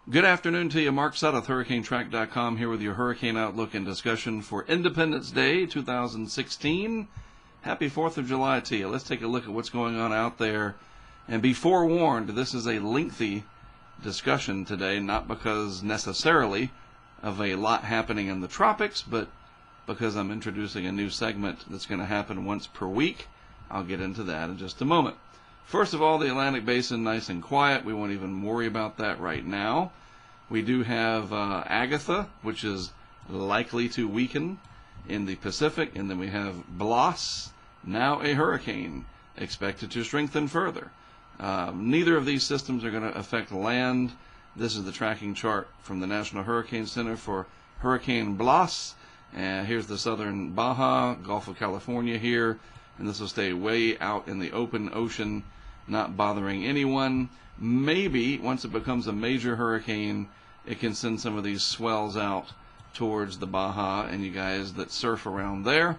Good afternoon to you. Mark Sudduth, HurricaneTrack.com, here with your hurricane outlook and discussion for Independence Day 2016. Happy 4th of July to you. Let's take a look at what's going on out there. And be forewarned, this is a lengthy discussion today, not because necessarily of a lot happening in the tropics, but because I'm introducing a new segment that's going to happen once per week. I'll get into that in just a moment. First of all, the Atlantic Basin, nice and quiet. We won't even worry about that right now. We do have Agatha, which is likely to weaken in the Pacific, and then we have Blas, now a hurricane, expected to strengthen further. Neither of these systems are going to affect land. This is the tracking chart from the National Hurricane Center for Hurricane Blas. And here's the southern Baja, Gulf of California here, and this will stay way out in the open ocean, not bothering anyone. Maybe once it becomes a major hurricane, it can send some of these swells out towards the Baja, and you guys that surf around there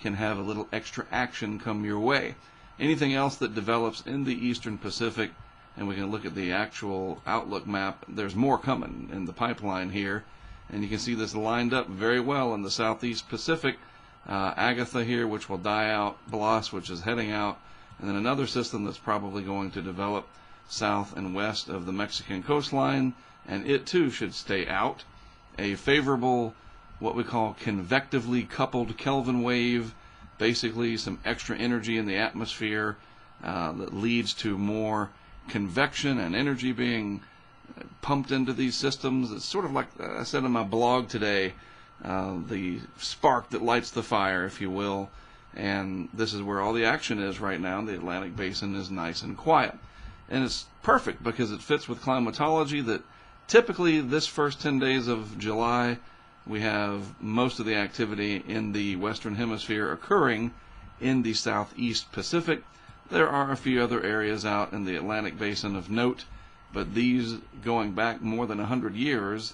can have a little extra action come your way. Anything else that develops in the eastern Pacific, and we can look at the actual outlook map, there's more coming in the pipeline here, and you can see this lined up very well in the southeast Pacific. Agatha here, which will die out, Blas, which is heading out, and then another system that's probably going to develop south and west of the Mexican coastline, and it too should stay out. A favorable, what we call convectively coupled Kelvin wave, basically some extra energy in the atmosphere that leads to more convection and energy being pumped into these systems. It's sort of like I said in my blog today, the spark that lights the fire, if you will. And this is where all the action is right now. The Atlantic Basin is nice and quiet. And it's perfect because it fits with climatology that typically this first 10 days of July, we have most of the activity in the Western Hemisphere occurring in the southeast Pacific. There are a few other areas out in the Atlantic Basin of note, but these going back more than 100 years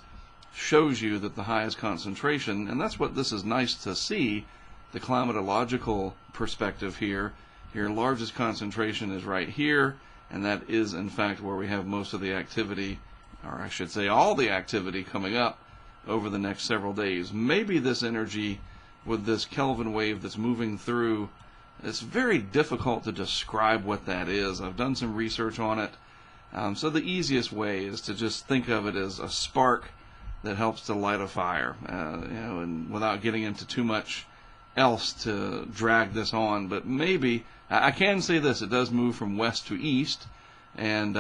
shows you that the highest concentration, and that's what this is nice to see, the climatological perspective here. Your largest concentration is right here, and that is in fact where we have most of the activity, or I should say all the activity coming up over the next several days. Maybe this energy with this Kelvin wave that's moving through, it's very difficult to describe what that is. I've done some research on it. So the easiest way is to just think of it as a spark that helps to light a fire, and without getting into too much else to drag this on. But maybe I can say this: it does move from west to east, and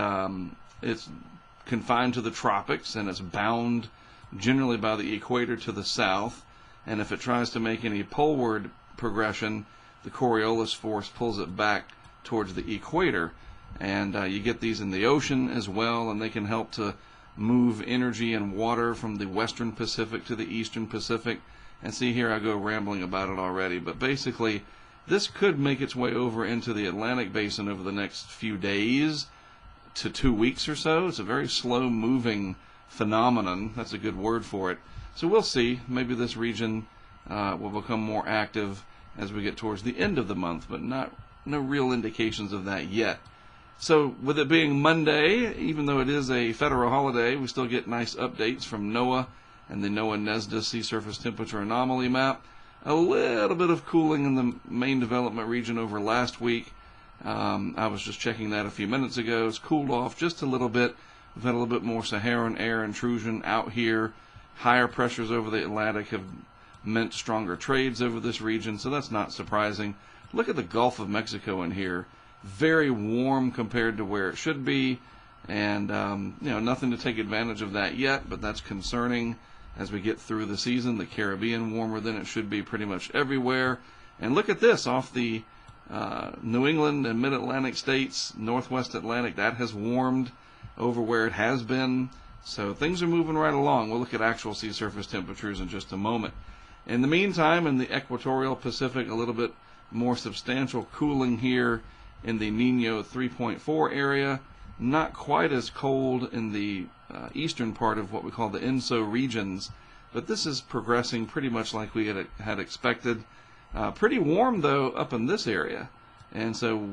it's confined to the tropics, and it's bound generally by the equator to the south. And if it tries to make any poleward progression, the Coriolis force pulls it back towards the equator. And you get these in the ocean as well, and they can help to move energy and water from the western Pacific to the eastern Pacific. And see here, I go rambling about it already, but basically this could make its way over into the Atlantic Basin over the next few days to 2 weeks or so. It's a very slow moving phenomenon. That's a good word for it. So we'll see. Maybe this region will become more active as we get towards the end of the month, but no real indications of that yet. So with it being Monday, even though it is a federal holiday, we still get nice updates from NOAA and the NOAA-NESDA sea surface temperature anomaly map. A little bit of cooling in the main development region over last week. I was just checking that a few minutes ago. It's cooled off just a little bit. We've had a little bit more Saharan air intrusion out here. Higher pressures over the Atlantic have meant stronger trades over this region, so that's not surprising. Look at the Gulf of Mexico in here. Very warm compared to where it should be, and nothing to take advantage of that yet, but that's concerning as we get through the season. The Caribbean warmer than it should be pretty much everywhere. And look at this off the New England and mid-Atlantic states, Northwest Atlantic, that has warmed over where it has been. So things are moving right along. We'll look at actual sea surface temperatures in just a moment. In the meantime, in the equatorial Pacific, a little bit more substantial cooling here in the Nino 3.4 area. Not quite as cold in the eastern part of what we call the ENSO regions, but this is progressing pretty much like we had expected. Pretty warm, though, up in this area. And so,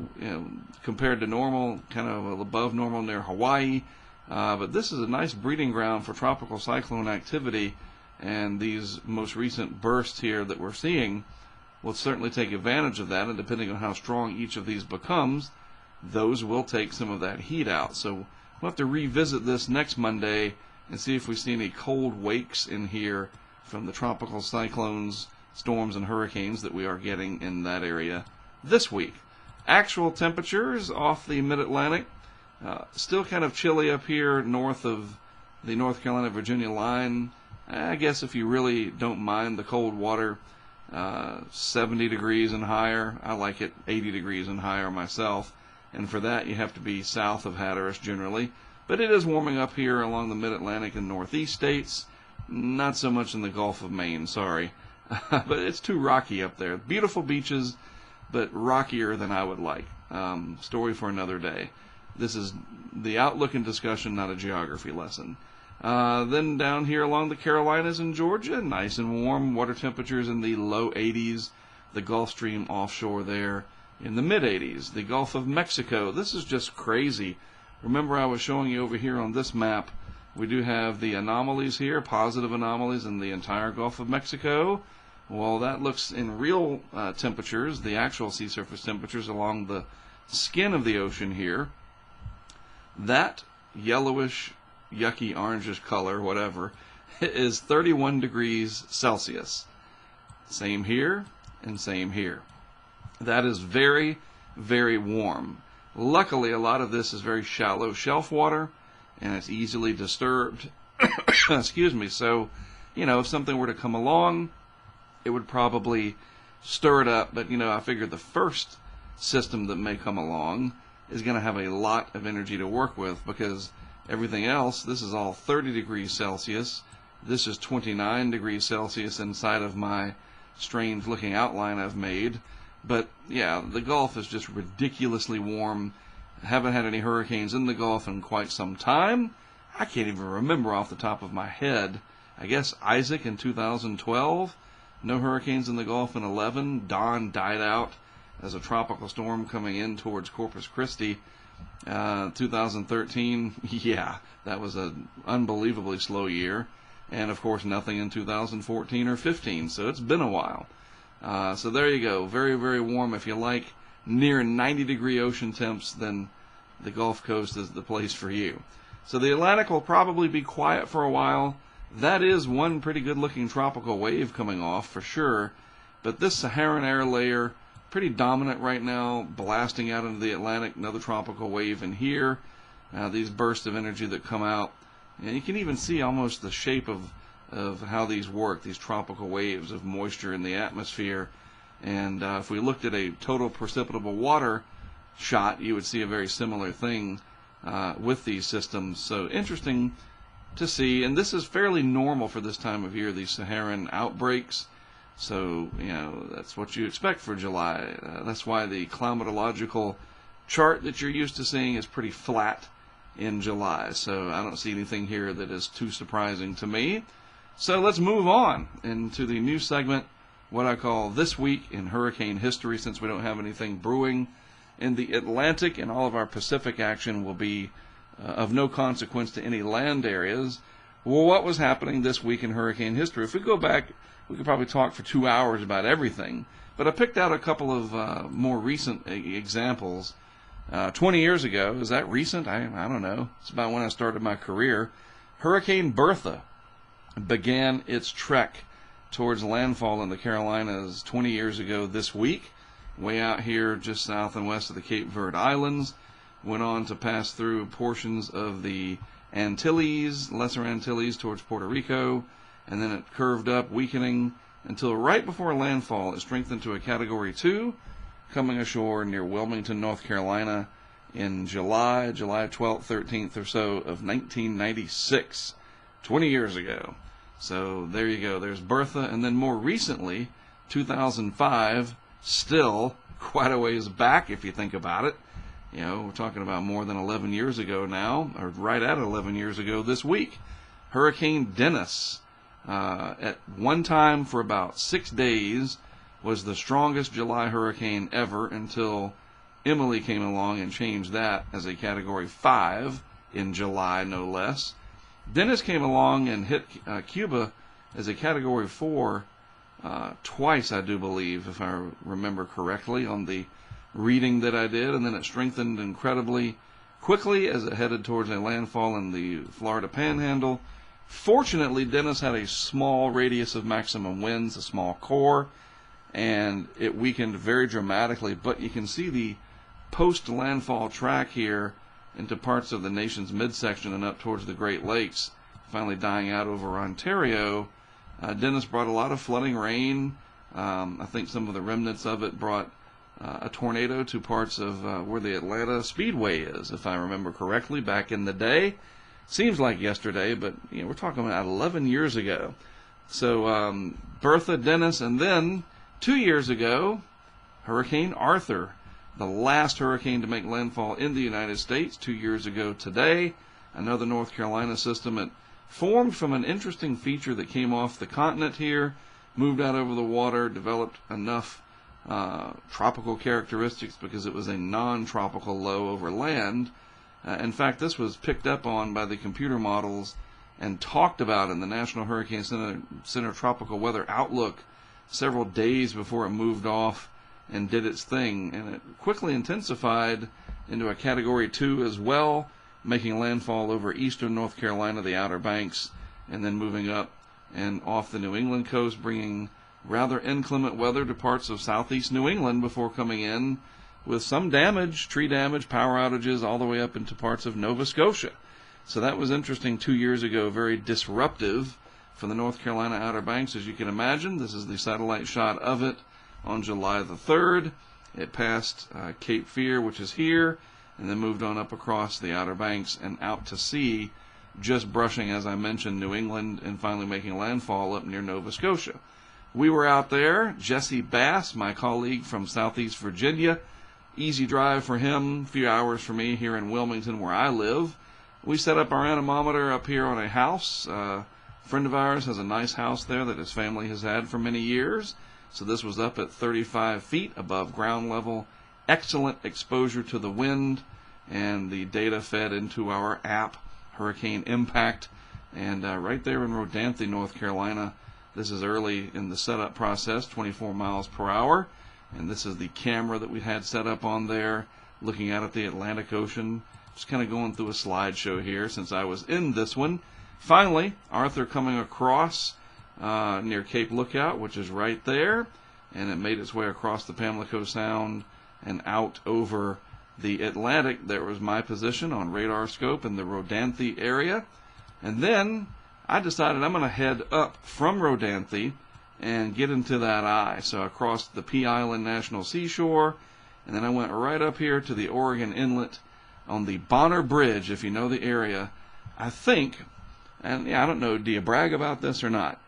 compared to normal, kind of above normal near Hawaii, But this is a nice breeding ground for tropical cyclone activity, and these most recent bursts here that we're seeing will certainly take advantage of that, and depending on how strong each of these becomes, those will take some of that heat out. So we'll have to revisit this next Monday and see if we see any cold wakes in here from the tropical cyclones, storms, and hurricanes that we are getting in that area this week. Actual temperatures off the mid-Atlantic, still kind of chilly up here north of the North Carolina-Virginia line. I guess if you really don't mind the cold water, 70 degrees and higher. I like it 80 degrees and higher myself. And for that, you have to be south of Hatteras generally. But it is warming up here along the mid-Atlantic and northeast states. Not so much in the Gulf of Maine, sorry. But it's too rocky up there. Beautiful beaches, but rockier than I would like. Story for another day. This is the outlook and discussion, not a geography lesson. Then down here along the Carolinas and Georgia, nice and warm. Water temperatures in the low 80s. The Gulf Stream offshore there in the mid-80s. The Gulf of Mexico, this is just crazy. Remember I was showing you over here on this map, we do have the anomalies here, positive anomalies in the entire Gulf of Mexico. Well, that looks in real temperatures, the actual sea surface temperatures along the skin of the ocean here. That yellowish, yucky, orangish color, whatever, is 31 degrees Celsius. Same here and same here. That is very, very warm. Luckily, a lot of this is very shallow shelf water, and it's easily disturbed. Excuse me. So, if something were to come along, it would probably stir it up. But, I figured the first system that may come along is going to have a lot of energy to work with, because everything else, this is all 30 degrees Celsius. This is 29 degrees Celsius inside of my strange looking outline I've made. But yeah, the Gulf is just ridiculously warm. I haven't had any hurricanes in the Gulf in quite some time. I can't even remember off the top of my head. I guess Isaac in 2012. No hurricanes in the Gulf in 11. Don died out as a tropical storm coming in towards Corpus Christi. 2013, yeah, that was an unbelievably slow year. And of course nothing in 2014 or 15, so it's been a while. So there you go, very, very warm. If you like near 90-degree ocean temps, then the Gulf Coast is the place for you. So the Atlantic will probably be quiet for a while. That is one pretty good-looking tropical wave coming off for sure. But this Saharan air layer, pretty dominant right now, blasting out into the Atlantic. Another tropical wave in here. These bursts of energy that come out. And you can even see almost the shape of how these work, these tropical waves of moisture in the atmosphere. And if we looked at a total precipitable water shot, you would see a very similar thing with these systems. So interesting to see. And this is fairly normal for this time of year, these Saharan outbreaks. So, that's what you expect for July. That's why the climatological chart that you're used to seeing is pretty flat in July. So I don't see anything here that is too surprising to me. So let's move on into the new segment, what I call This Week in Hurricane History, since we don't have anything brewing in the Atlantic, and all of our Pacific action will be of no consequence to any land areas. Well, what was happening this week in hurricane history? If we go back, we could probably talk for 2 hours about everything, but I picked out a couple of more recent examples. 20 years ago, is that recent? I don't know. It's about when I started my career. Hurricane Bertha began its trek towards landfall in the Carolinas 20 years ago this week, way out here just south and west of the Cape Verde Islands. Went on to pass through portions of the Antilles, Lesser Antilles, towards Puerto Rico, and then it curved up, weakening, until right before landfall it strengthened to a Category 2, coming ashore near Wilmington, North Carolina in July 12th, 13th or so of 1996, 20 years ago. So there you go. There's Bertha. And then more recently, 2005, still quite a ways back if you think about it. We're talking about more than 11 years ago now, or right at 11 years ago this week. Hurricane Dennis, at one time for about 6 days, was the strongest July hurricane ever until Emily came along and changed that as a Category 5 in July, no less. Dennis came along and hit Cuba as a Category 4 twice, I do believe, if I remember correctly, on the reading that I did, and then it strengthened incredibly quickly as it headed towards a landfall in the Florida Panhandle. Fortunately, Dennis had a small radius of maximum winds, a small core, and it weakened very dramatically, but you can see the post-landfall track here into parts of the nation's midsection and up towards the Great Lakes, finally dying out over Ontario. Dennis brought a lot of flooding rain. I think some of the remnants of it brought a tornado to parts of where the Atlanta Speedway is, if I remember correctly, back in the day. Seems like yesterday, but we're talking about 11 years ago. So Bertha, Dennis, and then 2 years ago, Hurricane Arthur, the last hurricane to make landfall in the United States 2 years ago today. Another North Carolina system. It formed from an interesting feature that came off the continent here, moved out over the water, developed enough tropical characteristics because it was a non-tropical low over land. In fact, this was picked up on by the computer models and talked about in the National Hurricane Center Tropical Weather Outlook several days before it moved off and did its thing. And it quickly intensified into a Category 2 as well, making landfall over eastern North Carolina, the Outer Banks, and then moving up and off the New England coast, bringing rather inclement weather to parts of southeast New England before coming in with some damage, tree damage, power outages, all the way up into parts of Nova Scotia. So that was interesting 2 years ago, very disruptive for the North Carolina Outer Banks, as you can imagine. This is the satellite shot of it on July the 3rd. It passed Cape Fear, which is here, and then moved on up across the Outer Banks and out to sea, just brushing, as I mentioned, New England and finally making landfall up near Nova Scotia. We were out there. Jesse Bass, my colleague from Southeast Virginia, easy drive for him, a few hours for me here in Wilmington where I live. We set up our anemometer up here on a house. A friend of ours has a nice house there that his family has had for many years. So this was up at 35 feet above ground level. Excellent exposure to the wind, and the data fed into our app, Hurricane Impact. And right there in Rodanthe, North Carolina, this is early in the setup process, 24 miles per hour. And this is the camera that we had set up on there, looking out at the Atlantic Ocean. Just kind of going through a slideshow here since I was in this one. Finally, Arthur coming across near Cape Lookout, which is right there. And it made its way across the Pamlico Sound and out over the Atlantic. There was my position on radar scope in the Rodanthe area. And then I decided I'm going to head up from Rodanthe and get into that eye. So I crossed the Pea Island National Seashore, and then I went right up here to the Oregon Inlet on the Bonner Bridge, if you know the area. I think, and I don't know, do you brag about this or not?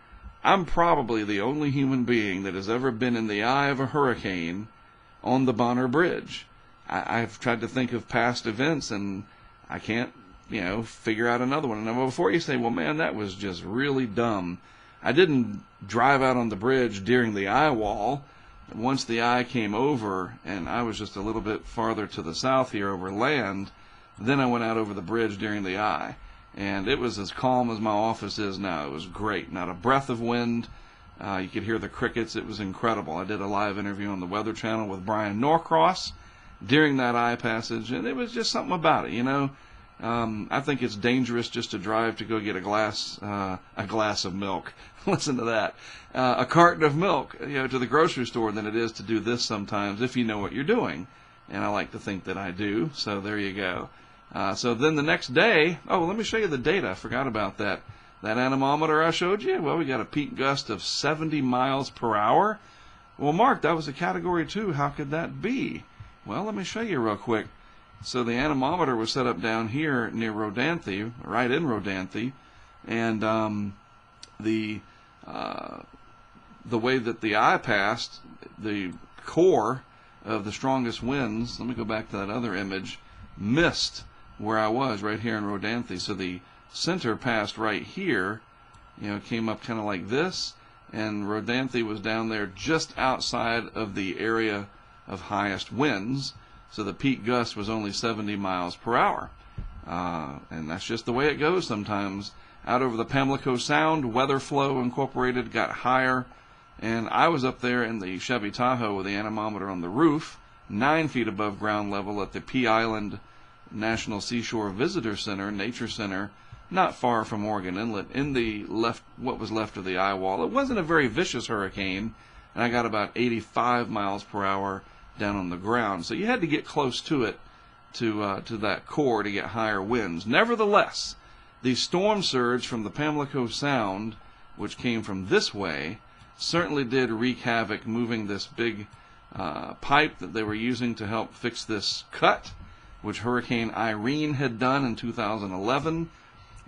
I'm probably the only human being that has ever been in the eye of a hurricane on the Bonner Bridge. I've tried to think of past events, and I can't, figure out another one. And before you say, well, man, that was just really dumb, I didn't drive out on the bridge during the eye wall. Once the eye came over, and I was just a little bit farther to the south here over land, then I went out over the bridge during the eye. And it was as calm as my office is now. It was great. Not a breath of wind. You could hear the crickets. It was incredible. I did a live interview on the Weather Channel with Brian Norcross during that eye passage, and it was just something about it, I think it's dangerous just to drive to go get a glass of milk. Listen to that. A carton of milk, to the grocery store than it is to do this sometimes if you know what you're doing. And I like to think that I do. So there you go. So then the next day, let me show you the data. I forgot about that. That anemometer I showed you, well, we got a peak gust of 70 miles per hour. Well, Mark, that was a Category 2. How could that be? Well, let me show you real quick. So the anemometer was set up down here near Rodanthe, right in Rodanthe, and the way that the eye passed, the core of the strongest winds, let me go back to that other image, missed where I was, right here in Rodanthe. So the center passed right here, came up kind of like this, and Rodanthe was down there just outside of the area of highest winds. So the peak gust was only 70 miles per hour. And that's just the way it goes sometimes. Out over the Pamlico Sound, weather flow incorporated got higher, and I was up there in the Chevy Tahoe with the anemometer on the roof, 9 feet above ground level at the Pea Island National Seashore Visitor Center, Nature Center, not far from Oregon Inlet, in the what was left of the eye wall. It wasn't a very vicious hurricane, and I got about 85 miles per hour down on the ground. So you had to get close to it to that core to get higher winds. Nevertheless, the storm surge from the Pamlico Sound, which came from this way, certainly did wreak havoc, moving this big pipe that they were using to help fix this cut, which Hurricane Irene had done in 2011.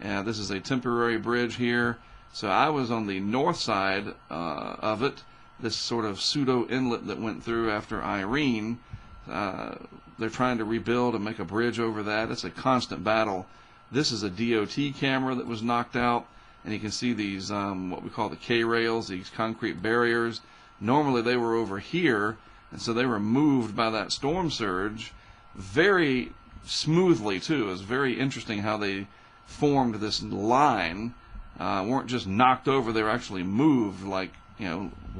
This is a temporary bridge here. So I was on the north side of it, this sort of pseudo inlet that went through after Irene. They're trying to rebuild and make a bridge over that. It's a constant battle. This is a DOT camera that was knocked out, and you can see these what we call the K-rails, these concrete barriers. Normally they were over here, and so they were moved by that storm surge very smoothly too. It was very interesting how they formed this line. Weren't just knocked over, they were actually moved like,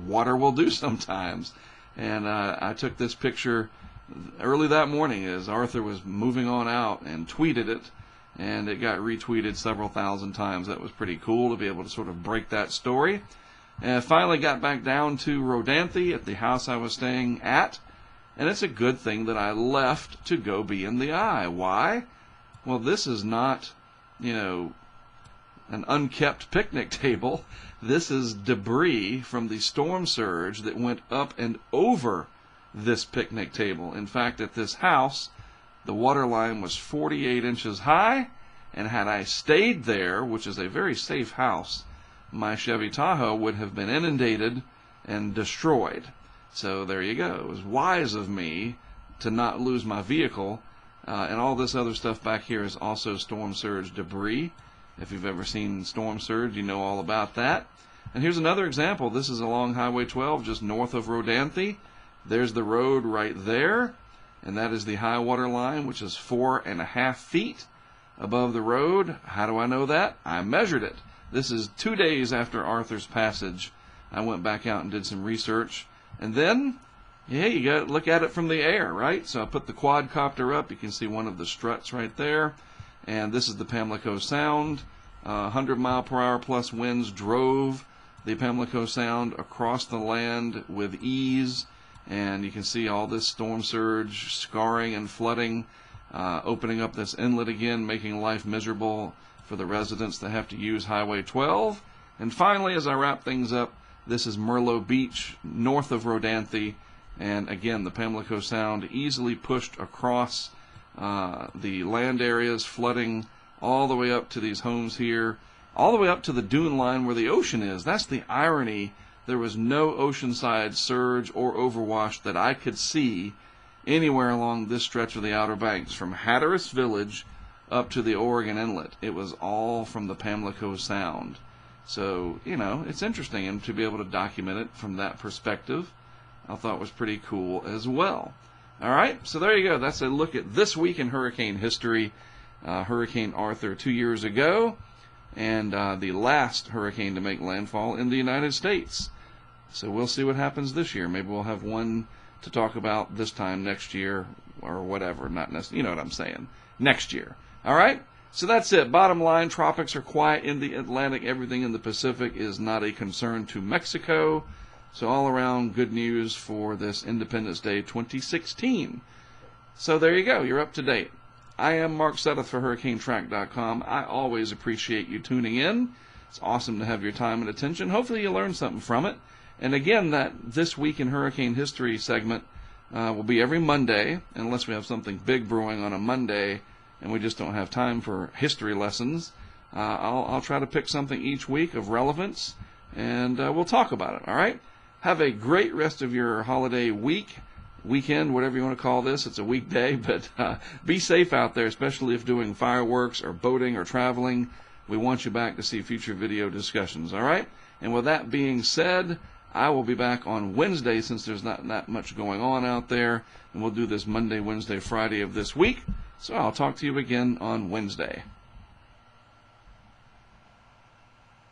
water will do sometimes. And I took this picture early that morning as Arthur was moving on out and tweeted it, and it got retweeted several thousand times. That was pretty cool to be able to sort of break that story. And I finally got back down to Rodanthe at the house I was staying at, and it's a good thing that I left to go be in the eye. Why? Well, this is not, an unkept picnic table. This is debris from the storm surge that went up and over this picnic table. In fact, at this house, the water line was 48 inches high, and had I stayed there, which is a very safe house, my Chevy Tahoe would have been inundated and destroyed. So there you go. It was wise of me to not lose my vehicle. And all this other stuff back here is also storm surge debris. If you've ever seen storm surge, you know all about that. And here's another example. This is along Highway 12, just north of Rodanthe. There's the road right there, and that is the high water line, which is 4.5 feet above the road. How do I know that? I measured it. This is 2 days after Arthur's passage. I went back out and did some research, and then you got to look at it from the air, right? So I put the quadcopter up. You can see one of the struts right there. And this is the Pamlico Sound. 100 mile per hour plus winds drove the Pamlico Sound across the land with ease. And you can see all this storm surge, scarring and flooding, opening up this inlet again, making life miserable for the residents that have to use Highway 12. And finally, as I wrap things up, this is Merlo Beach, north of Rodanthe. And again, the Pamlico Sound easily pushed across the land areas, flooding all the way up to these homes here, all the way up to the dune line where the ocean is. That's the irony. There was no oceanside surge or overwash that I could see anywhere along this stretch of the Outer Banks, from Hatteras Village up to the Oregon Inlet. It was all from the Pamlico Sound. So, it's interesting, and to be able to document it from that perspective, I thought was pretty cool as well. All right, so there you go. That's a look at this week in hurricane history. Hurricane Arthur 2 years ago, and the last hurricane to make landfall in the United States. So we'll see what happens this year. Maybe we'll have one to talk about this time next year or whatever. Not necessarily, you know what I'm saying. Next year. All right? So that's it. Bottom line, tropics are quiet in the Atlantic. Everything in the Pacific is not a concern to Mexico. So all around, good news for this Independence Day 2016. So there you go. You're up to date. I am Mark Sudduth for HurricaneTrack.com. I always appreciate you tuning in. It's awesome to have your time and attention. Hopefully you learned something from it. And again, that This Week in Hurricane History segment will be every Monday, unless we have something big brewing on a Monday and we just don't have time for history lessons. I'll try to pick something each week of relevance, and we'll talk about it, all right? Have a great rest of your holiday weekend, whatever you want to call this. It's a weekday, but be safe out there, especially if doing fireworks or boating or traveling. We want you back to see future video discussions, all right? And with that being said, I will be back on Wednesday, since there's not that much going on out there, and we'll do this Monday, Wednesday, Friday of this week. So I'll talk to you again on Wednesday.